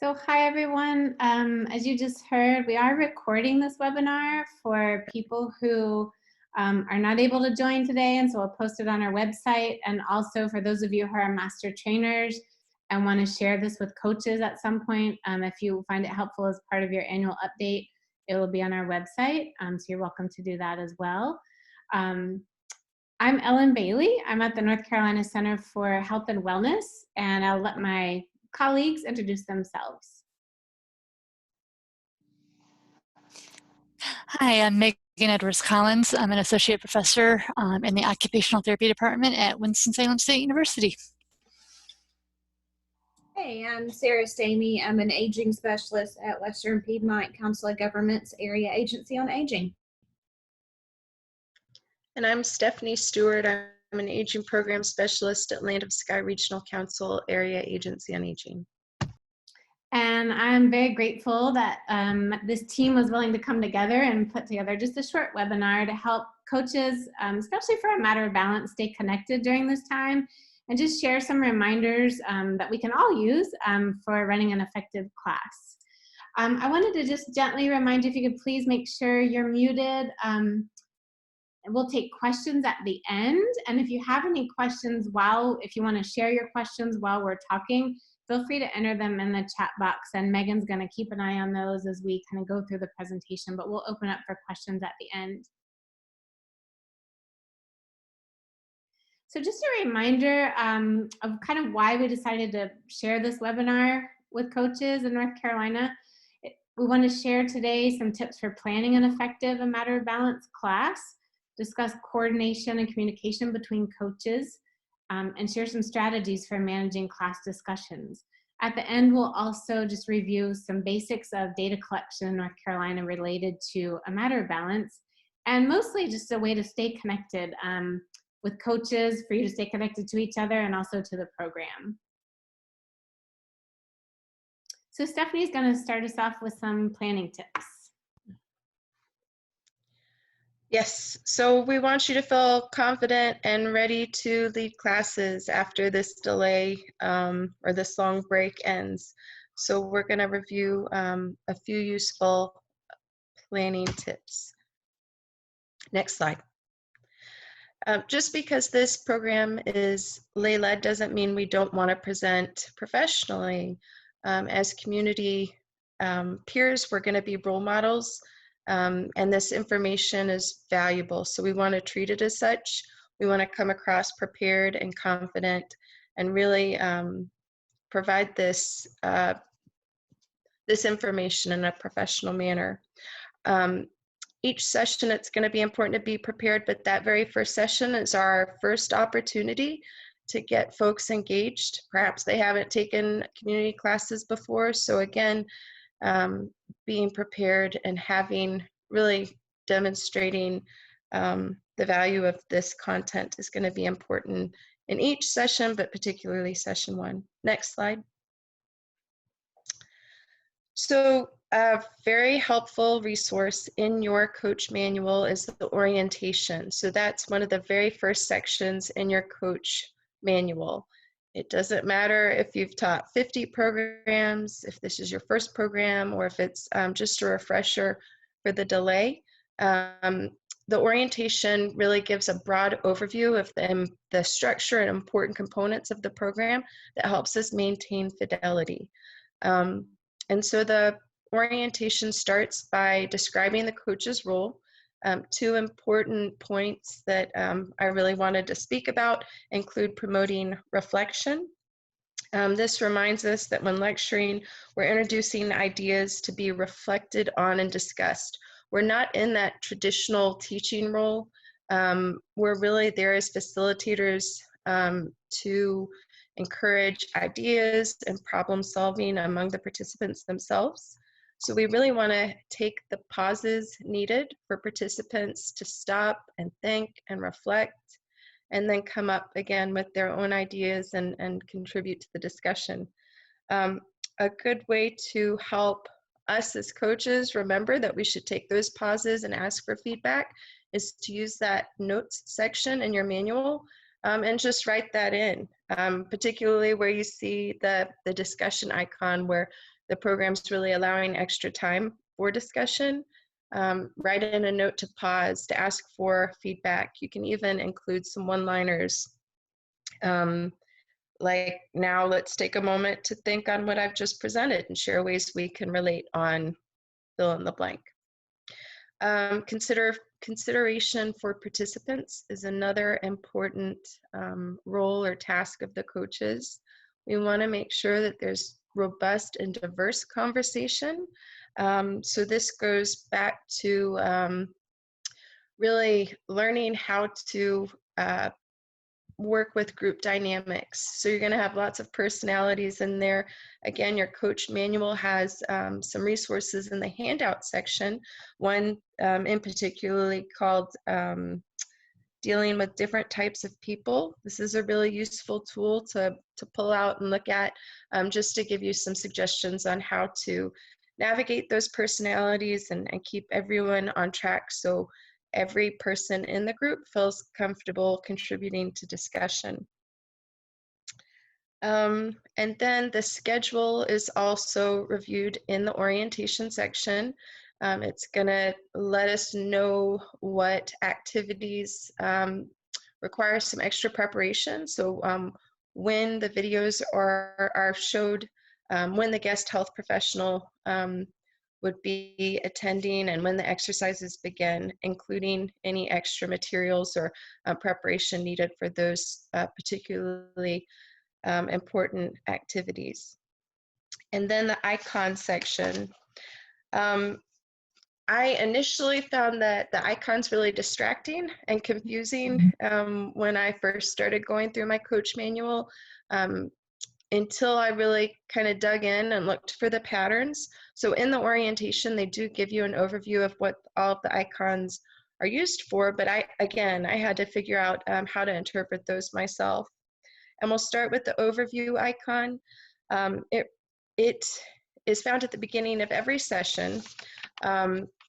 So hi everyone. As you just heard, we are recording this webinar for people who are not able to join today, and so we'll post it on our website. And also for those of you who are master trainers and want to share this with coaches at some point, if you find it helpful as part of your annual update, it will be on our website. So you're welcome to do that as well. I'm Ellen Bailey. I'm at the North Carolina Center for Health and Wellness, and I'll let my colleagues introduce themselves. Hi, I'm Megan Edwards-Collins. I'm an associate professor in the Occupational Therapy Department at Winston-Salem State University. Hey, I'm Sarah Stamey. I'm an aging specialist at Western Piedmont Council of Governments Area Agency on Aging. And I'm Stephanie Stewart. I'm an aging program specialist at Land of Sky Regional Council Area Agency on Aging. And I'm very grateful that this team was willing to come together and put together just a short webinar to help coaches, especially for a matter of balance, stay connected during this time and just share some reminders that we can all use for running an effective class. I wanted to just gently remind you, if you could please make sure you're muted. We'll take questions at the end, and if you have any questions if you want to share your questions while we're talking, feel free to enter them in the chat box, and Megan's going to keep an eye on those as we kind of go through the presentation, but we'll open up for questions at the end. So just a reminder of kind of why we decided to share this webinar with coaches in North Carolina. We want to share today some tips for planning an effective and matter of balance class, discuss coordination and communication between coaches, and share some strategies for managing class discussions. At the end, we'll also just review some basics of data collection in North Carolina related to a matter of balance, and mostly just a way to stay connected with coaches, for you to stay connected to each other and also to the program. So Stephanie's going to start us off with some planning tips. Yes, so we want you to feel confident and ready to lead classes after this delay or this long break ends. So we're going to review a few useful planning tips. Next slide. Just because this program is lay-led doesn't mean we don't want to present professionally. As community peers, we're going to be role models. And this information is valuable, so we want to treat it as such. We want to come across prepared and confident and really provide this information in a professional manner. Each session, it's going to be important to be prepared, but that very first session is our first opportunity to get folks engaged. Perhaps they haven't taken community classes before, so again, being prepared and really demonstrating the value of this content is going to be important in each session, but particularly session 1. Next slide. So a very helpful resource in your coach manual is the orientation. So that's one of the very first sections in your coach manual. It doesn't matter if you've taught 50 programs, if this is your first program, or if it's just a refresher for the delay. The orientation really gives a broad overview of the structure and important components of the program that helps us maintain fidelity. And so the orientation starts by describing the coach's role. 2 important points that I really wanted to speak about include promoting reflection. This reminds us that when lecturing, we're introducing ideas to be reflected on and discussed. We're not in that traditional teaching role. We're really there as facilitators to encourage ideas and problem solving among the participants themselves. So we really want to take the pauses needed for participants to stop and think and reflect, and then come up again with their own ideas and contribute to the discussion. A good way to help us as coaches remember that we should take those pauses and ask for feedback is to use that notes section in your manual and just write that in, particularly where you see the discussion icon where the program's really allowing extra time for discussion. Write in a note to pause, to ask for feedback. You can even include some one-liners. Like, now let's take a moment to think on what I've just presented and share ways we can relate on fill in the blank. Consideration for participants is another important role or task of the coaches. We want to make sure that there's robust and diverse conversation. So this goes back to really learning how to work with group dynamics. So you're going to have lots of personalities in there. Again, your coach manual has some resources in the handout section, one in particularly called dealing with different types of people. This is a really useful tool to pull out and look at, just to give you some suggestions on how to navigate those personalities and keep everyone on track, so every person in the group feels comfortable contributing to discussion. And then the schedule is also reviewed in the orientation section. It's going to let us know what activities require some extra preparation. So when the videos are showed, when the guest health professional would be attending, and when the exercises begin, including any extra materials or preparation needed for those particularly important activities. And then the icon section. I initially found that the icons really distracting and confusing when I first started going through my coach manual, until I really kind of dug in and looked for the patterns. So in the orientation, they do give you an overview of what all of the icons are used for, but I had to figure out how to interpret those myself. And we'll start with the overview icon. It is found at the beginning of every session.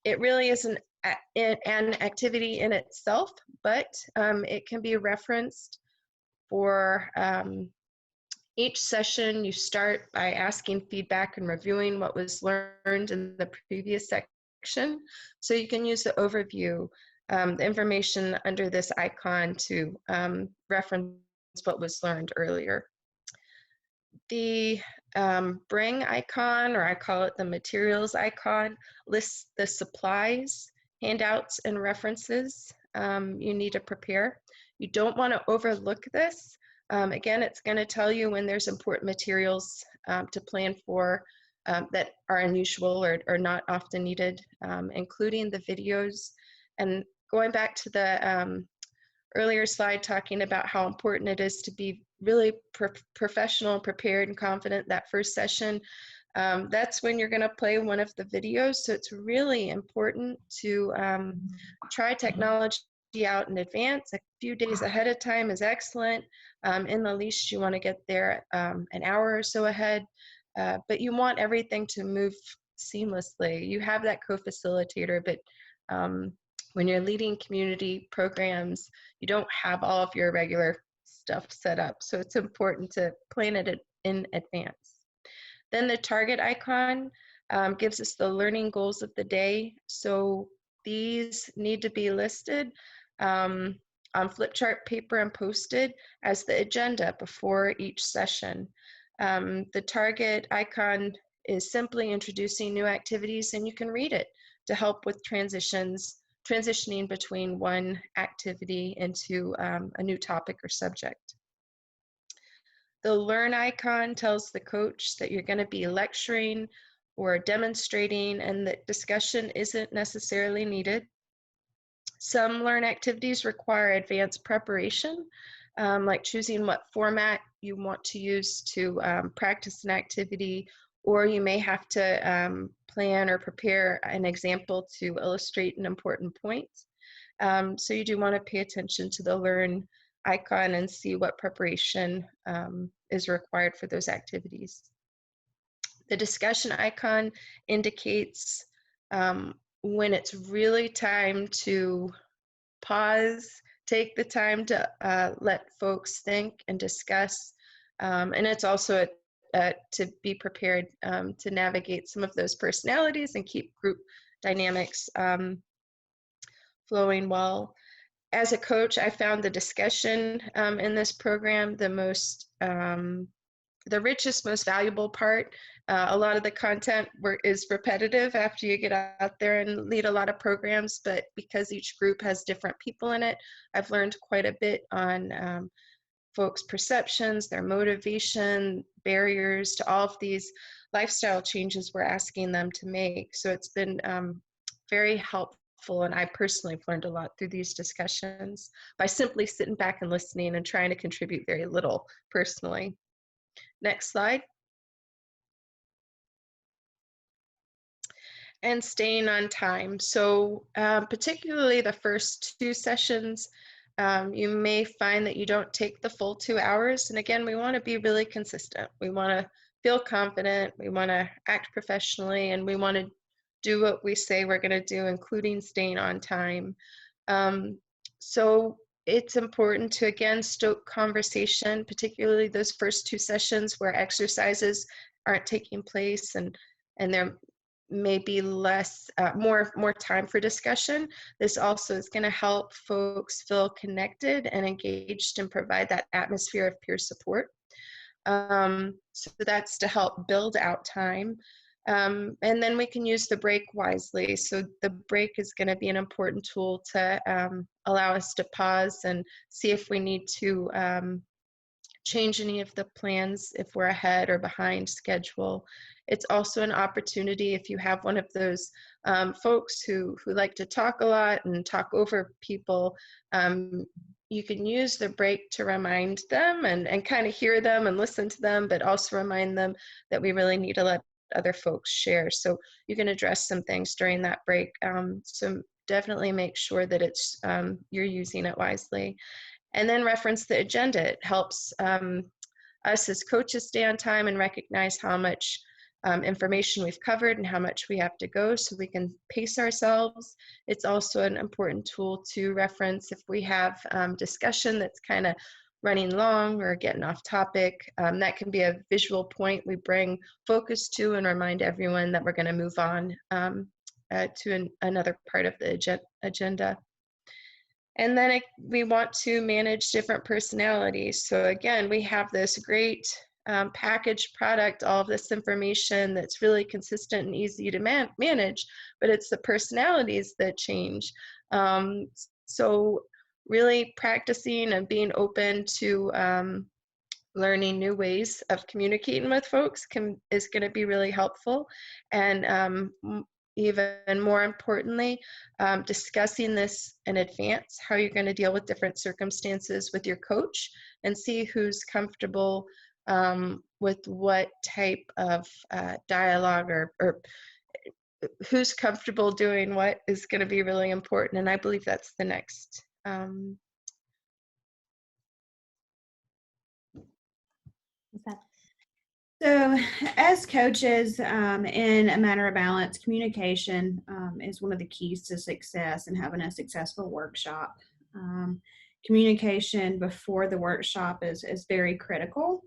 It really isn't an activity in itself, but it can be referenced for each session. You start by asking feedback and reviewing what was learned in the previous section. So you can use the overview, the information under this icon, to reference what was learned earlier. The bring icon, or I call it the materials icon, lists the supplies, handouts, and references you need to prepare. You don't want to overlook this. Again, it's going to tell you when there's important materials to plan for that are unusual or not often needed, including the videos. And going back to the earlier slide talking about how important it is to be really professional, prepared, and confident that first session, that's when you're going to play one of the videos. So it's really important to try technology out in advance. A few days ahead of time is excellent. In the least, you want to get there an hour or so ahead, but you want everything to move seamlessly. You have that co-facilitator, but when you're leading community programs, you don't have all of your regular stuff set up. So it's important to plan it in advance. Then the target icon gives us the learning goals of the day. So these need to be listed on flip chart paper and posted as the agenda before each session. The target icon is simply introducing new activities, and you can read it to help with transitioning between one activity into a new topic or subject. The learn icon tells the coach that you're going to be lecturing or demonstrating, and that discussion isn't necessarily needed. Some learn activities require advanced preparation, like choosing what format you want to use to practice an activity, or you may have to plan or prepare an example to illustrate an important point. So you do want to pay attention to the learn icon and see what preparation is required for those activities. The discussion icon indicates when it's really time to pause, take the time to let folks think and discuss. And it's also to be prepared to navigate some of those personalities and keep group dynamics flowing well. As a coach, I found the discussion in this program the richest, most valuable part. A lot of the content is repetitive after you get out there and lead a lot of programs, but because each group has different people in it, I've learned quite a bit on folks' perceptions, their motivation, barriers to all of these lifestyle changes we're asking them to make. So it's been very helpful, and I personally have learned a lot through these discussions by simply sitting back and listening and trying to contribute very little personally. Next slide. And staying on time. So particularly the first 2 sessions, you may find that you don't take the full 2 hours. And again, we want to be really consistent. We want to feel confident. We want to act professionally, and we want to do what we say we're going to do, including staying on time. So it's important to, again, stoke conversation, particularly those first 2 sessions where exercises aren't taking place and there may be more time for discussion. This also is going to help folks feel connected and engaged and provide that atmosphere of peer support. So that's to help build out time. And then we can use the break wisely. So the break is going to be an important tool to allow us to pause and see if we need to change any of the plans if we're ahead or behind schedule. It's also an opportunity if you have one of those folks who like to talk a lot and talk over people. You can use the break to remind them and kind of hear them and listen to them, but also remind them that we really need to let other folks share. So you can address some things during that break. So definitely make sure that it's you're using it wisely. And then reference the agenda. It helps us as coaches stay on time and recognize how much information we've covered and how much we have to go so we can pace ourselves. It's also an important tool to reference if we have discussion that's kind of running long or getting off topic. That can be a visual point we bring focus to and remind everyone that we're going to move on to another part of the agenda. And then we want to manage different personalities. So again, we have this great packaged product, all of this information that's really consistent and easy to manage, but it's the personalities that change. So really practicing and being open to learning new ways of communicating with folks is going to be really helpful. And even more importantly, discussing this in advance, how you're going to deal with different circumstances with your coach, and see who's comfortable with what type of dialogue or who's comfortable doing what is going to be really important. And I believe that's the next. So as coaches in a matter of balance, communication is one of the keys to success and having a successful workshop. Communication before the workshop is very critical.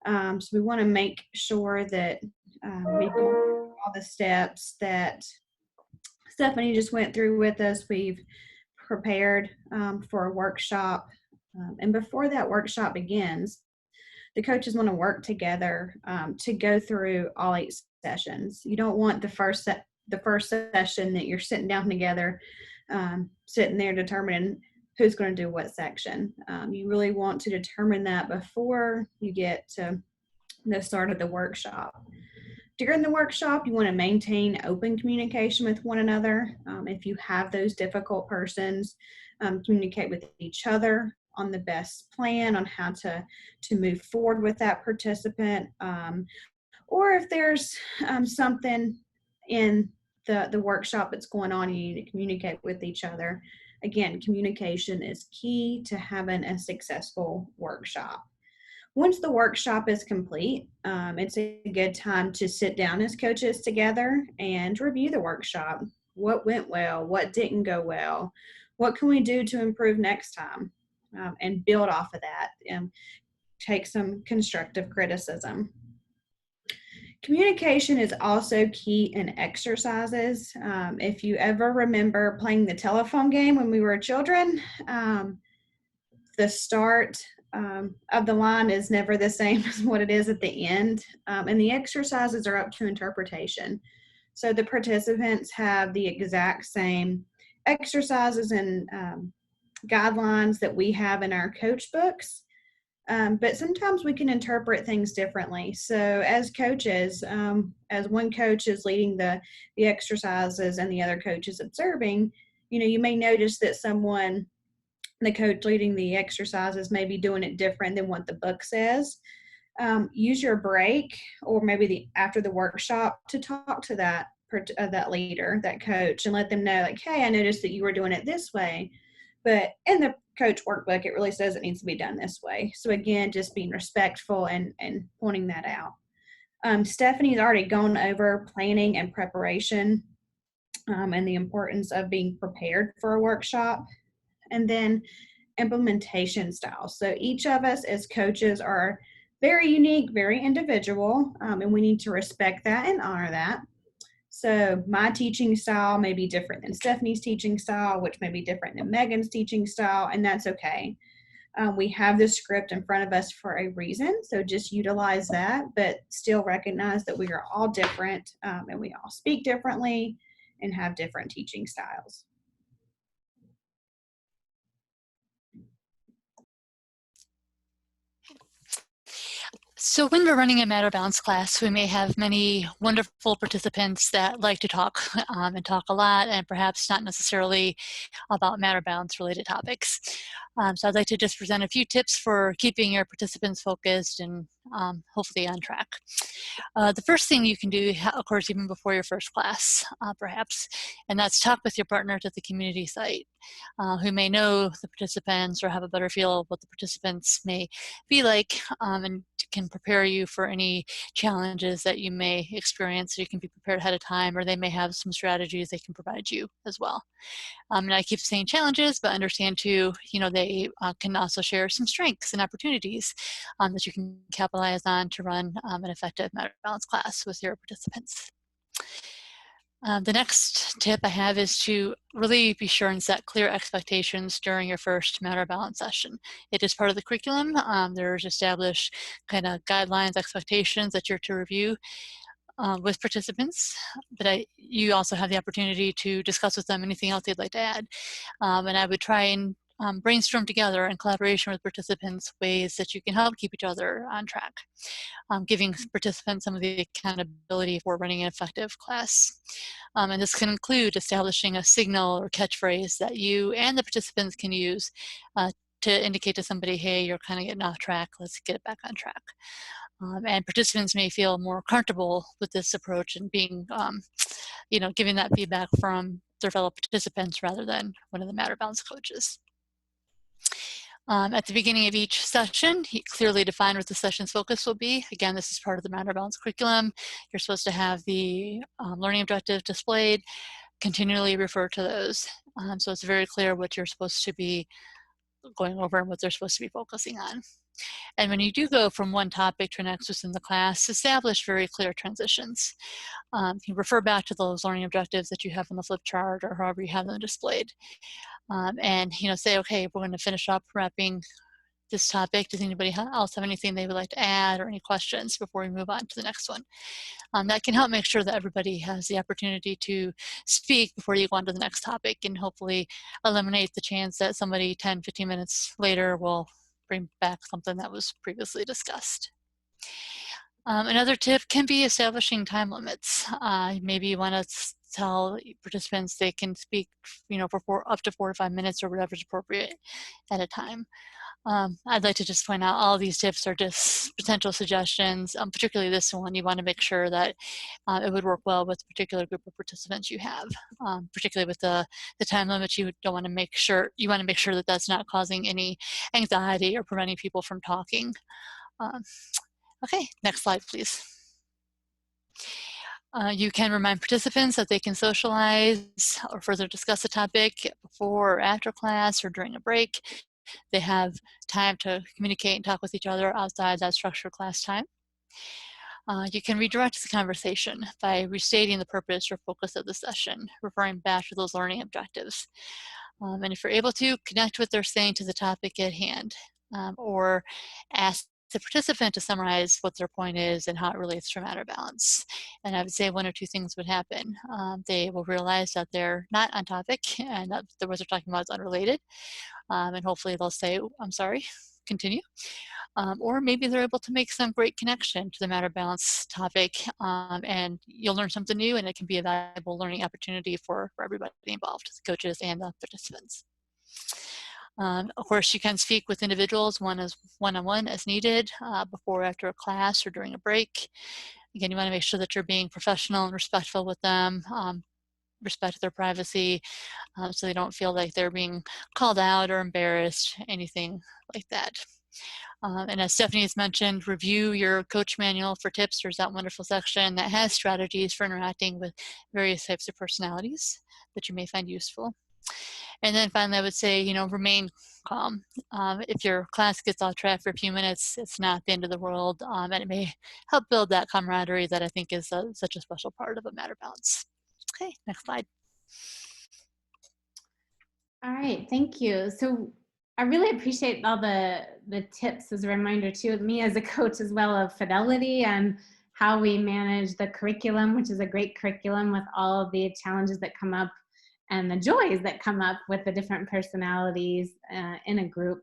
So we want to make sure that we do all the steps that Stephanie just went through with us. We've prepared for a workshop. And before that workshop begins, the coaches want to work together to go through all 8 sessions. You don't want the first session that you're sitting down together, sitting there determining who's going to do what section. You really want to determine that before you get to the start of the workshop. During the workshop, you want to maintain open communication with one another. If you have those difficult persons, communicate with each other on the best plan on how to move forward with that participant. Or if there's something in the workshop that's going on, you need to communicate with each other. Again, communication is key to having a successful workshop. Once the workshop is complete, it's a good time to sit down as coaches together and review the workshop. What went well? What didn't go well? What can we do to improve next time? And build off of that and take some constructive criticism. Communication is also key in exercises. If you ever remember playing the telephone game when we were children, the start of the line is never the same as what it is at the end. And the exercises are up to interpretation. So the participants have the exact same exercises and guidelines that we have in our coach books. But sometimes we can interpret things differently. So as coaches, as one coach is leading the exercises and the other coach is observing, you may notice that the coach leading the exercises may be doing it different than what the book says. Use your break or maybe after the workshop to talk to that leader, that coach, and let them know, like, hey, I noticed that you were doing it this way, but in the coach workbook, it really says it needs to be done this way. So again, just being respectful and pointing that out. Stephanie's already gone over planning and preparation and the importance of being prepared for a workshop. And then implementation style. So each of us as coaches are very unique, very individual, and we need to respect that and honor that. So my teaching style may be different than Stephanie's teaching style, which may be different than Megan's teaching style, and that's okay. We have this script in front of us for a reason, so just utilize that, but still recognize that we are all different and we all speak differently and have different teaching styles. So when we're running a Matter Balance class, we may have many wonderful participants that like to talk and talk a lot, and perhaps not necessarily about Matter Balance related topics. So I'd like to just present a few tips for keeping your participants focused and hopefully on track. The first thing you can do, of course, even before your first class, perhaps, and that's talk with your partners at the community site who may know the participants or have a better feel of what the participants may be like and can prepare you for any challenges that you may experience, so you can be prepared ahead of time, or they may have some strategies they can provide you as well. And I keep saying challenges, but understand too, they can also share some strengths and opportunities that you can capitalize on to run an effective Matter Balance class with your participants. The next tip I have is to really be sure and set clear expectations during your first Matter Balance session. It is part of the curriculum. There's established kind of guidelines, expectations that you're to review with participants, but you also have the opportunity to discuss with them anything else they'd like to add. And I would try and brainstorm together in collaboration with participants ways that you can help keep each other on track, giving participants some of the accountability for running an effective class. And this can include establishing a signal or catchphrase that you and the participants can use to indicate to somebody, hey, you're kind of getting off track, let's get it back on track. And participants may feel more comfortable with this approach and being, giving that feedback from their fellow participants rather than one of the Matter Balance coaches. At the beginning of each session, clearly define what the session's focus will be. Again, this is part of the Matter Balance curriculum. You're supposed to have the learning objectives displayed, continually refer to those. So it's very clear what you're supposed to be going over and what they're supposed to be focusing on. And when you do go from one topic to the next within the class, establish very clear transitions. You refer back to those learning objectives that you have on the flip chart or however you have them displayed. And say, okay, we're going to finish up wrapping this topic. Does anybody else have anything they would like to add or any questions before we move on to the next one? That can help make sure that everybody has the opportunity to speak before you go on to the next topic, and hopefully eliminate the chance that somebody 10, 15 minutes later will bring back something that was previously discussed. Another tip can be establishing time limits. Maybe you want to tell participants they can speak, for up to 4 to 5 minutes or whatever is appropriate at a time. I'd like to just point out all these tips are just potential suggestions, particularly this one. You want to make sure that it would work well with the particular group of participants you have, particularly with the time limit. You want to make sure that that's not causing any anxiety or preventing people from talking. Okay, next slide, please. You can remind participants that they can socialize or further discuss a topic before or after class or during a break. They have time to communicate and talk with each other outside that structured class time. You can redirect the conversation by restating the purpose or focus of the session, referring back to those learning objectives. And if you're able to, connect what they're saying to the topic at hand, or ask the participant to summarize what their point is and how it relates to matter balance. And I would say one or two things would happen. They will realize that they're not on topic and that what they're talking about is unrelated. And hopefully they'll say, I'm sorry, continue. Or maybe they're able to make some great connection to the matter balance topic, and you'll learn something new, and it can be a valuable learning opportunity for everybody involved, the coaches and the participants. Of course, you can speak with individuals one-on-one as needed, before or after a class or during a break. Again, you want to make sure that you're being professional and respectful with them, respect their privacy, so they don't feel like they're being called out or embarrassed, anything like that. And as Stephanie has mentioned, review your coach manual for tips. There's that wonderful section that has strategies for interacting with various types of personalities that you may find useful. And then finally, I would say, remain calm. If your class gets off track for a few minutes, it's not the end of the world, and it may help build that camaraderie that I think is such a special part of a matter balance. Okay, next slide. All right, thank you. So I really appreciate all the tips as a reminder to me as a coach as well of fidelity and how we manage the curriculum, which is a great curriculum with all of the challenges that come up and the joys that come up with the different personalities in a group.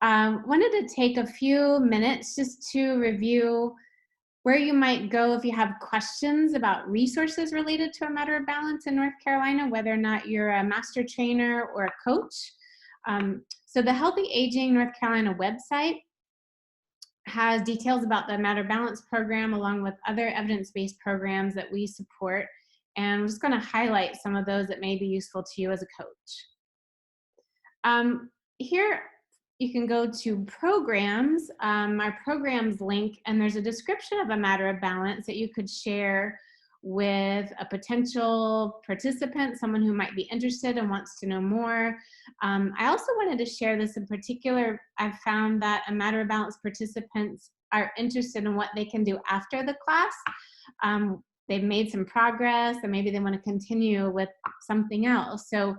Wanted to take a few minutes just to review where you might go if you have questions about resources related to a matter of balance in North Carolina, whether or not you're a master trainer or a coach. So the Healthy Aging North Carolina website has details about the Matter Balance program along with other evidence-based programs that we support. And I'm just going to highlight some of those that may be useful to you as a coach. Here you can go to programs, our programs link, and there's a description of a matter of balance that you could share with a potential participant, someone who might be interested and wants to know more. I also wanted to share this in particular. I've found that a matter of balance participants are interested in what they can do after the class. They've made some progress and maybe they want to continue with something else. So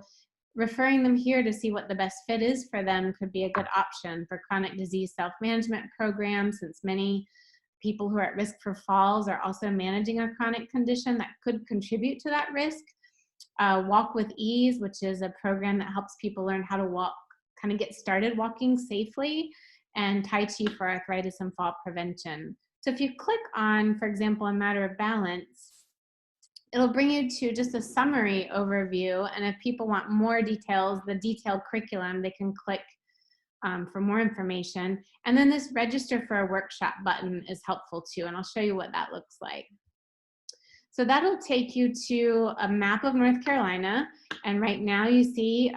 referring them here to see what the best fit is for them could be a good option for chronic disease self-management programs, since many people who are at risk for falls are also managing a chronic condition that could contribute to that risk. Walk with Ease, which is a program that helps people learn how to walk, kind of get started walking safely, and Tai Chi for arthritis and fall prevention. So if you click on, for example, a matter of balance, it'll bring you to just a summary overview. And if people want more details, the detailed curriculum, they can click for more information. And then this register for a workshop button is helpful too. And I'll show you what that looks like. So that'll take you to a map of North Carolina. And right now you see,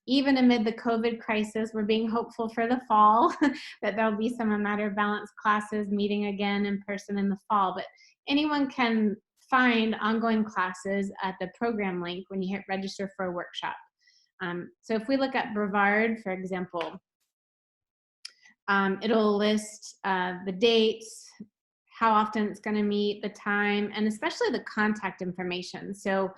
even amid the COVID crisis, we're being hopeful for the fall, that there'll be some matter of balance classes meeting again in person in the fall. But anyone can find ongoing classes at the program link when you hit register for a workshop. So if we look at Brevard, for example, it'll list the dates, how often it's going to meet, the time, and especially the contact information. So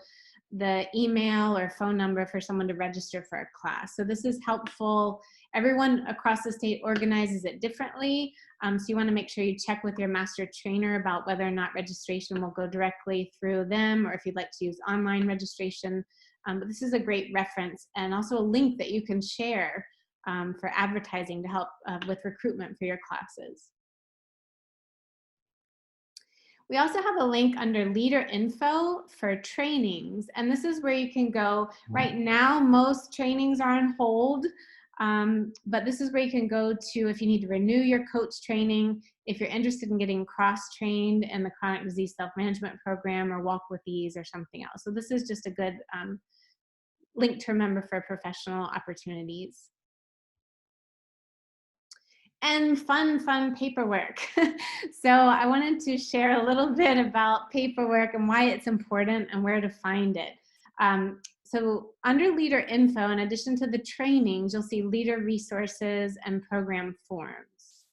the email or phone number for someone to register for a class. So this is helpful. Everyone across the state organizes it differently. So you want to make sure you check with your master trainer about whether or not registration will go directly through them, or if you'd like to use online registration. But this is a great reference, and also a link that you can share for advertising to help with recruitment for your classes. We also have a link under leader info for trainings, and this is where you can go. Right now, most trainings are on hold, but this is where you can go to if you need to renew your coach training, if you're interested in getting cross-trained in the chronic disease self-management program or Walk with Ease or something else. So this is just a good link to remember for professional opportunities. And fun paperwork. So I wanted to share a little bit about paperwork and why it's important and where to find it. So under leader info, in addition to the trainings, you'll see leader resources and program forms.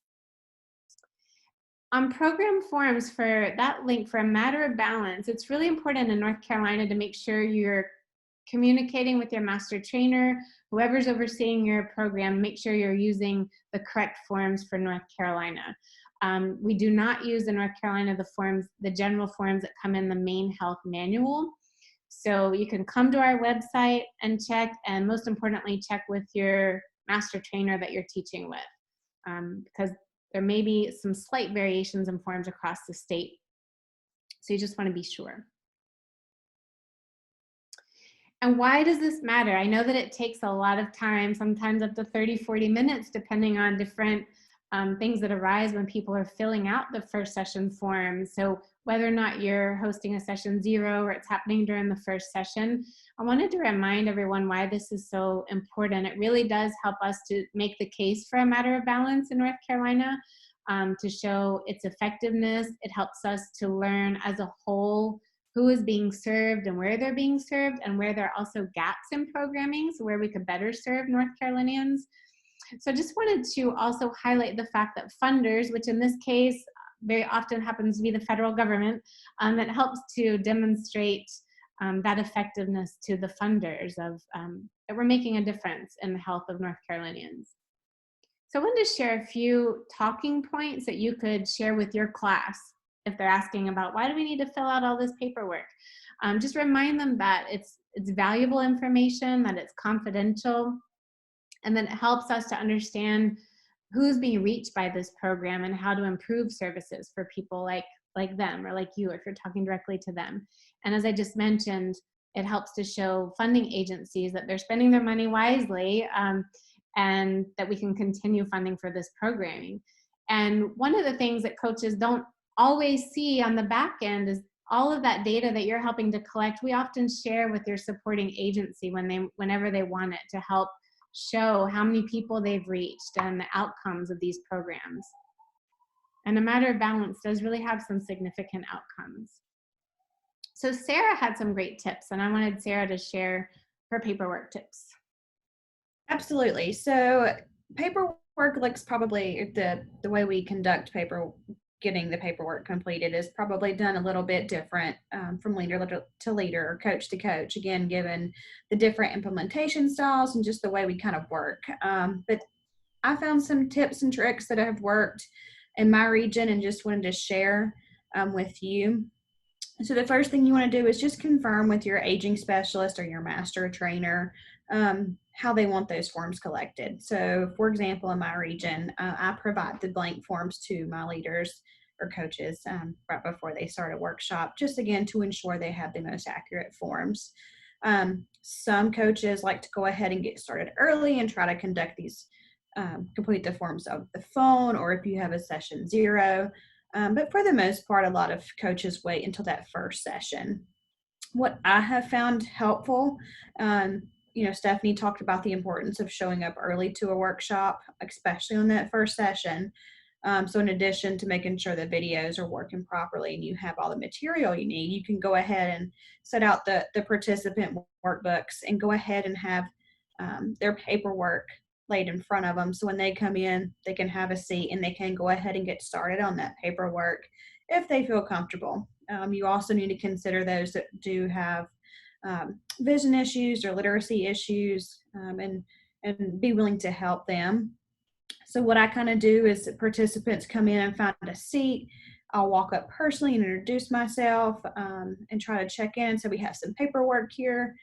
On program forms, for that link for a matter of balance, it's really important in North Carolina to make sure you're communicating with your master trainer, whoever's overseeing your program, make sure you're using the correct forms for North Carolina. We do not use in North Carolina the general forms that come in the main health manual. So you can come to our website and check, and most importantly, check with your master trainer that you're teaching with, because there may be some slight variations in forms across the state. So you just want to be sure. And why does this matter? I know that it takes a lot of time, sometimes up to 30, 40 minutes, depending on different things that arise when people are filling out the first session forms. So whether or not you're hosting a session 0 or it's happening during the first session, I wanted to remind everyone why this is so important. It really does help us to make the case for a matter of balance in North Carolina, to show its effectiveness. It helps us to learn as a whole who is being served and where they're being served, and where there are also gaps in programming, so where we could better serve North Carolinians. So I just wanted to also highlight the fact that funders, which in this case very often happens to be the federal government, that helps to demonstrate that effectiveness to the funders of that we're making a difference in the health of North Carolinians. So I wanted to share a few talking points that you could share with your class if they're asking about why do we need to fill out all this paperwork. Just remind them that it's valuable information, that it's confidential, and then it helps us to understand who's being reached by this program and how to improve services for people like them, or like you, if you're talking directly to them. And as I just mentioned, it helps to show funding agencies that they're spending their money wisely, and that we can continue funding for this programming. And one of the things that coaches don't always see on the back end is all of that data that you're helping to collect. We often share with your supporting agency whenever they want it, to help show how many people they've reached and the outcomes of these programs. And a matter of balance does really have some significant outcomes. So Sarah had some great tips, and I wanted Sarah to share her paperwork tips. Absolutely. So paperwork looks probably, the way we conduct getting the paperwork completed is probably done a little bit different from leader to leader or coach to coach, again, given the different implementation styles and just the way we kind of work. But I found some tips and tricks that have worked in my region and just wanted to share with you. So the first thing you want to do is just confirm with your aging specialist or your master trainer how they want those forms collected. So for example, in my region, I provide the blank forms to my leaders or coaches right before they start a workshop, just again to ensure they have the most accurate forms. Some coaches like to go ahead and get started early and try to conduct these, complete the forms of the phone, or if you have a session 0. But for the most part, a lot of coaches wait until that first session. What I have found helpful, Stephanie talked about the importance of showing up early to a workshop, especially on that first session. So in addition to making sure the videos are working properly and you have all the material you need, you can go ahead and set out the participant workbooks and go ahead and have their paperwork laid in front of them. So when they come in, they can have a seat and they can go ahead and get started on that paperwork if they feel comfortable. You also need to consider those that do have vision issues or literacy issues, and be willing to help them. So what I kind of do is participants come in and find a seat. I'll walk up personally and introduce myself and try to check in. So we have some paperwork here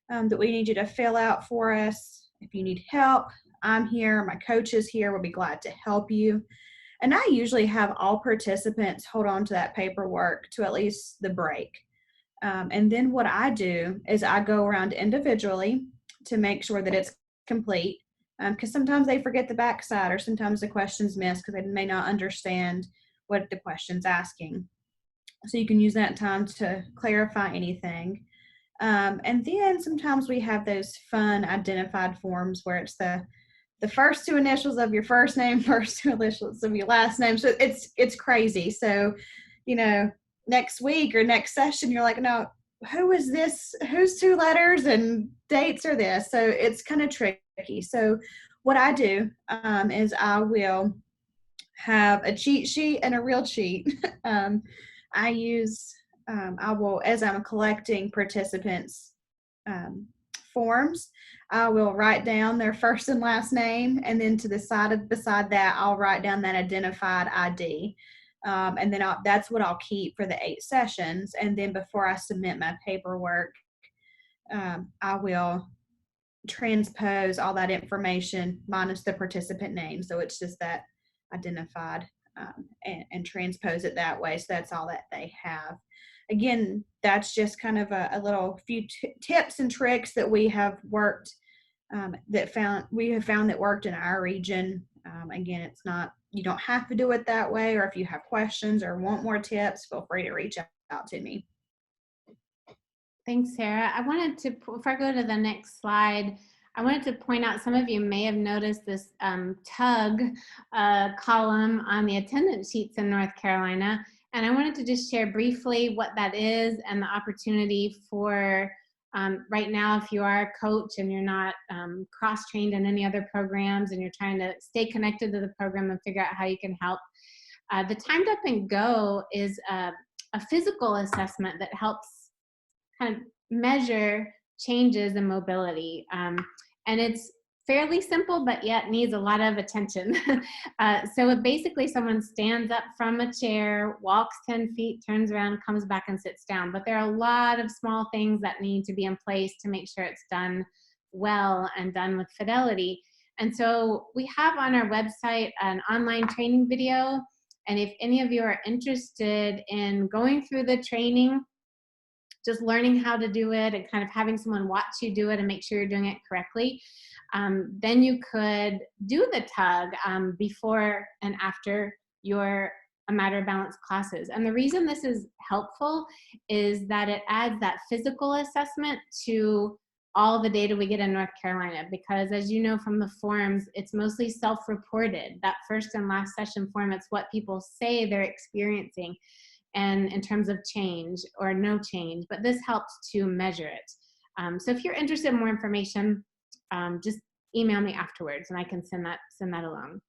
that we need you to fill out for us. If you need help, I'm here. My coach is here. We'll be glad to help you. And I usually have all participants hold on to that paperwork to at least the break. And then what I do is I go around individually to make sure that it's complete, because sometimes they forget the backside, or sometimes the question's missed because they may not understand what the question's asking. So you can use that time to clarify anything. And then sometimes we have those fun identified forms where it's the first 2 initials of your first name, first 2 initials of your last name. So it's crazy. So, next week or next session, you're like, no, who is this? Whose 2 letters and dates are this? So it's kind of tricky. So what I do is I will have a cheat sheet and a real cheat. I use, I will, as I'm collecting participants' forms, I will write down their first and last name, and then to the side beside that, I'll write down that identified ID. And then that's what I'll keep for the 8 sessions. And then before I submit my paperwork, I will transpose all that information minus the participant name. So it's just that identified, and transpose it that way. So that's all that they have. Again, that's just kind of a little few tips and tricks that we have worked, we have found that worked in our region. Again, it's not, you don't have to do it that way, or if you have questions or want more tips, feel free to reach out to me. Thanks, Sarah. I wanted to, before I go to the next slide, I wanted to point out, some of you may have noticed this TUG column on the attendance sheets in North Carolina. And I wanted to just share briefly what that is and the opportunity for, right now, if you are a coach and you're not cross-trained in any other programs and you're trying to stay connected to the program and figure out how you can help. The Timed Up and Go is a physical assessment that helps kind of measure changes in mobility. And it's fairly simple, but yet needs a lot of attention. So basically someone stands up from a chair, walks 10 feet, turns around, comes back and sits down. But there are a lot of small things that need to be in place to make sure it's done well and done with fidelity. And so we have on our website an online training video. And if any of you are interested in going through the training, just learning how to do it and kind of having someone watch you do it and make sure you're doing it correctly, then you could do the TUG before and after your A Matter of Balance classes. And the reason this is helpful is that it adds that physical assessment to all the data we get in North Carolina, because as you know from the forms, it's mostly self-reported. That first and last session form, it's what people say they're experiencing, and in terms of change or no change, but this helps to measure it. So if you're interested in more information, just email me afterwards and I can send that along.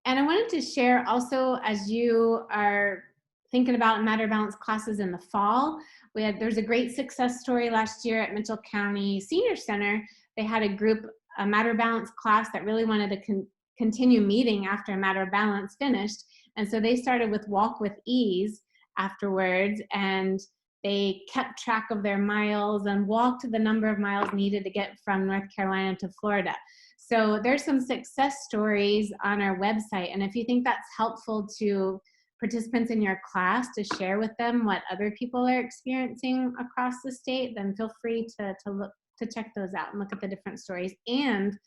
And I wanted to share also, as you are thinking about Matter of Balance classes in the fall, there's a great success story last year at Mitchell County Senior Center. They had a Matter of Balance class that really wanted to continue meeting after A Matter of Balance finished. And so they started with Walk with Ease afterwards, and they kept track of their miles and walked the number of miles needed to get from North Carolina to Florida. So there's some success stories on our website. And if you think that's helpful to participants in your class to share with them what other people are experiencing across the state, then feel free to check those out and look at the different stories, and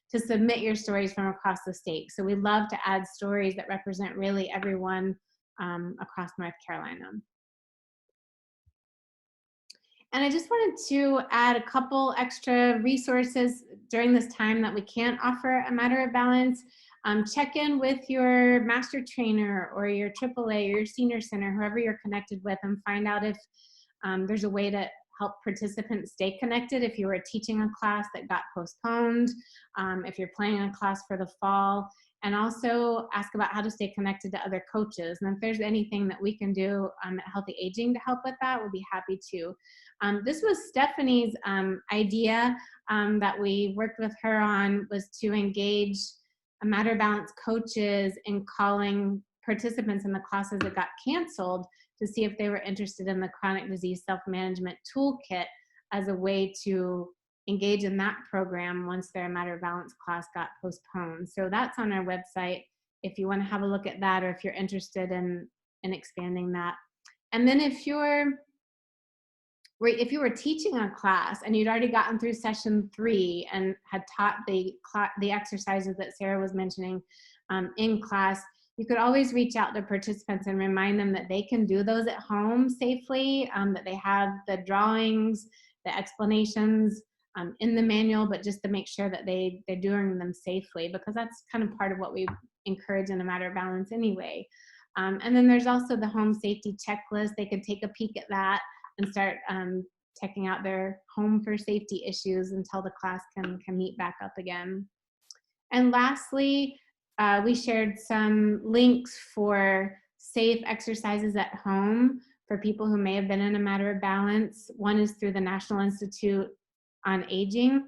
to submit your stories from across the state. So we love to add stories that represent really everyone across North Carolina. And I just wanted to add a couple extra resources during this time that we can't offer A Matter of Balance. Check in with your master trainer or your AAA or your senior center, whoever you're connected with, and find out if there's a way to help participants stay connected if you were teaching a class that got postponed, if you're planning a class for the fall, and also ask about how to stay connected to other coaches. And if there's anything that we can do at Healthy Aging to help with that, we'll be happy to. This was Stephanie's idea that we worked with her on, was to engage A Matter of Balance coaches in calling participants in the classes that got canceled to see if they were interested in the Chronic Disease Self-Management Toolkit as a way to engage in that program once their Matter of Balance class got postponed. So that's on our website if you want to have a look at that, or if you're interested in expanding that. And then if you were teaching a class and you'd already gotten through session 3 and had taught the exercises that Sarah was mentioning in class, you could always reach out to participants and remind them that they can do those at home safely, that they have the drawings, the explanations in the manual, but just to make sure that they're doing them safely, because that's kind of part of what we encourage in A Matter of Balance anyway. And then there's also the home safety checklist. They could take a peek at that and start checking out their home for safety issues until the class can meet back up again. And lastly, we shared some links for safe exercises at home for people who may have been in a matter of balance. One is through the National Institute on Aging,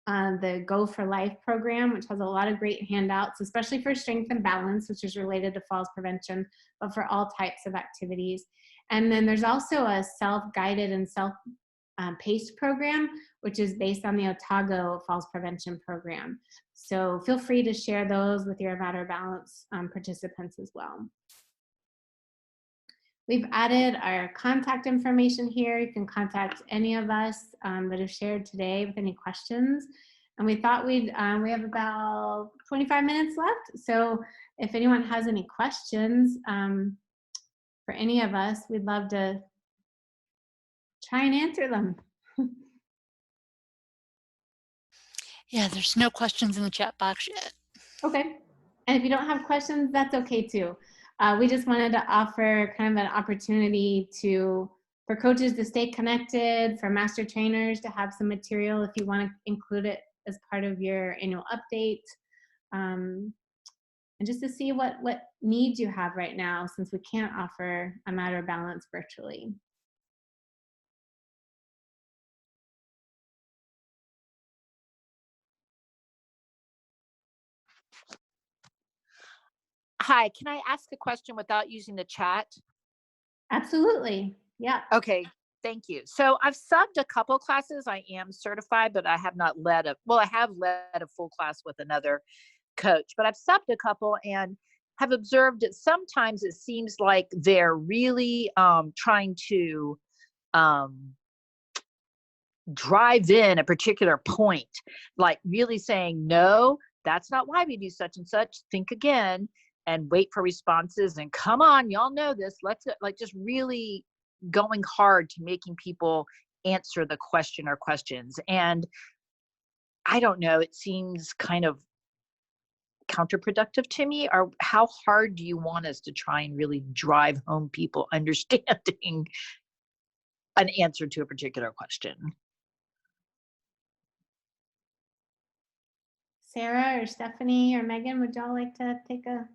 the Go for Life program, which has a lot of great handouts, especially for strength and balance, which is related to falls prevention, but for all types of activities. And then there's also a self-guided and self-paced program, which is based on the Otago Falls Prevention Program. So feel free to share those with your Matter of Balance participants as well. We've added our contact information here. You can contact any of us that have shared today with any questions. And we thought we have about 25 minutes left. So if anyone has any questions for any of us, we'd love to try and answer them. Yeah, there's no questions in the chat box yet. Okay. And if you don't have questions, that's okay too. We just wanted to offer kind of an opportunity for coaches to stay connected, for master trainers to have some material if you want to include it as part of your annual update, and just to see what needs you have right now, since we can't offer a Matter of Balance virtually. Hi, can I ask a question without using the chat? Absolutely. Yeah. Okay, thank you. So I've subbed a couple classes. I am certified, but I have not led I have led a full class with another coach, but I've subbed a couple and have observed that sometimes it seems like they're really trying to drive in a particular point, like really saying, no, that's not why we do such and such. Think again. And wait for responses, and come on, y'all know this. Let's like just really going hard to making people answer the question or questions. And I don't know, it seems kind of counterproductive to me. Or how hard do you want us to try and really drive home people understanding an answer to a particular question? Sarah or Stephanie or Megan, would y'all like to take a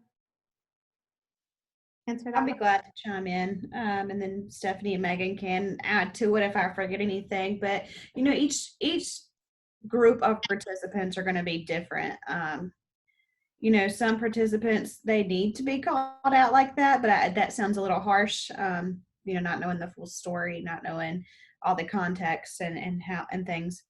answer that? I'll be glad to chime in, and then Stephanie and Megan can add to it if I forget anything. But you know, each group of participants are going to be different. You know, some participants, they need to be called out like that, but that sounds a little harsh. You know, not knowing the full story, not knowing all the context and how and things.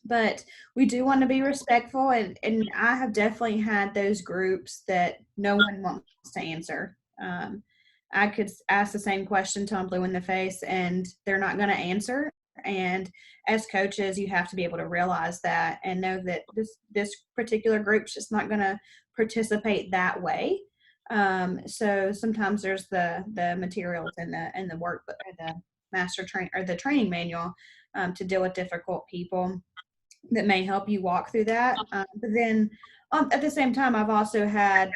But we do want to be respectful, and I have definitely had those groups that no one wants to answer. I could ask the same question till I'm blue in the face and they're not going to answer. And as coaches, you have to be able to realize that and know that this particular group's just not going to participate that way. So sometimes there's the materials and the work, or the master train or the training manual to deal with difficult people that may help you walk through that. But then at the same time, I've also had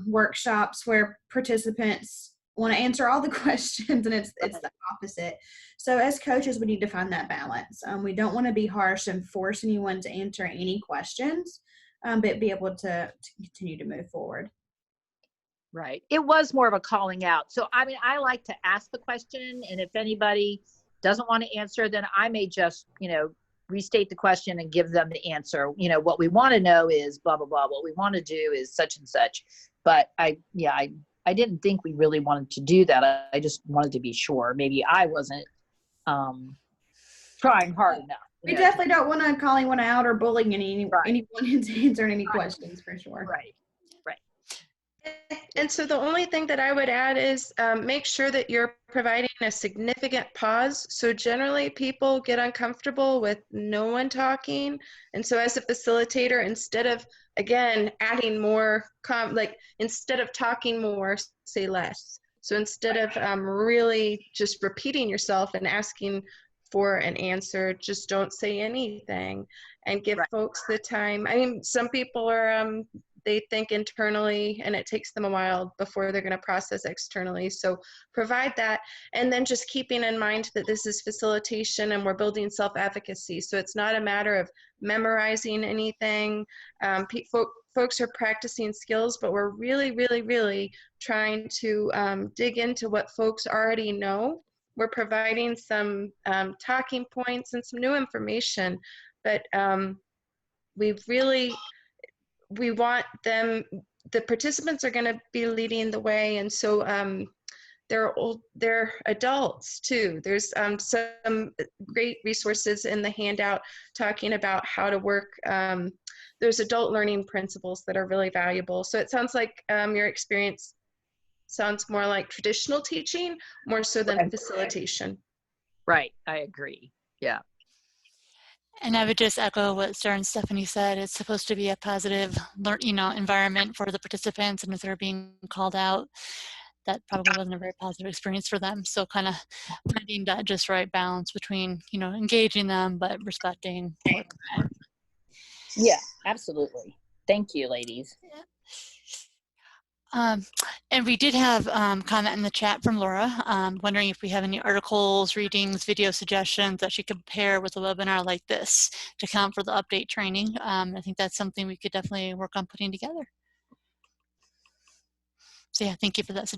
workshops where participants want to answer all the questions, and it's the opposite. So as coaches, we need to find that balance. We don't want to be harsh and force anyone to answer any questions, but be able to continue to move forward. Right. It was more of a calling out. So, I mean, I like to ask the question, and if anybody doesn't want to answer, then I may just, restate the question and give them the answer. What we want to know is blah, blah, blah. What we want to do is such and such. But I didn't think we really wanted to do that. I just wanted to be sure. Maybe I wasn't trying hard enough. We definitely don't want to call anyone out or bullying anyone into answering any Right. questions, for sure. Right. And so the only thing that I would add is make sure that you're providing a significant pause. So generally people get uncomfortable with no one talking. And so as a facilitator, instead of, again, adding more, instead of talking more, say less. So instead of really just repeating yourself and asking for an answer, just don't say anything and give folks the time. I mean, some people are, they think internally and it takes them a while before they're going to process externally. So provide that. And then just keeping in mind that this is facilitation and we're building self-advocacy. So it's not a matter of memorizing anything. folks are practicing skills, but we're really, really, really trying to dig into what folks already know. We're providing some talking points and some new information, but we want them, the participants are going to be leading the way, and so they're adults too. There's some great resources in the handout talking about how to work. There's adult learning principles that are really valuable. So it sounds like your experience sounds more like traditional teaching, more so than facilitation. Right, I agree. Yeah. And I would just echo what Sarah and Stephanie said. It's supposed to be a positive environment for the participants, and if they're being called out, that probably wasn't a very positive experience for them. So kind of finding that just right balance between, engaging them, but respecting what they're at. Yeah, absolutely. Thank you, ladies. And we did have comment in the chat from Laura, wondering if we have any articles, readings, video suggestions that she could pair with a webinar like this to count for the update training. I think that's something we could definitely work on putting together. So yeah, thank you for that suggestion.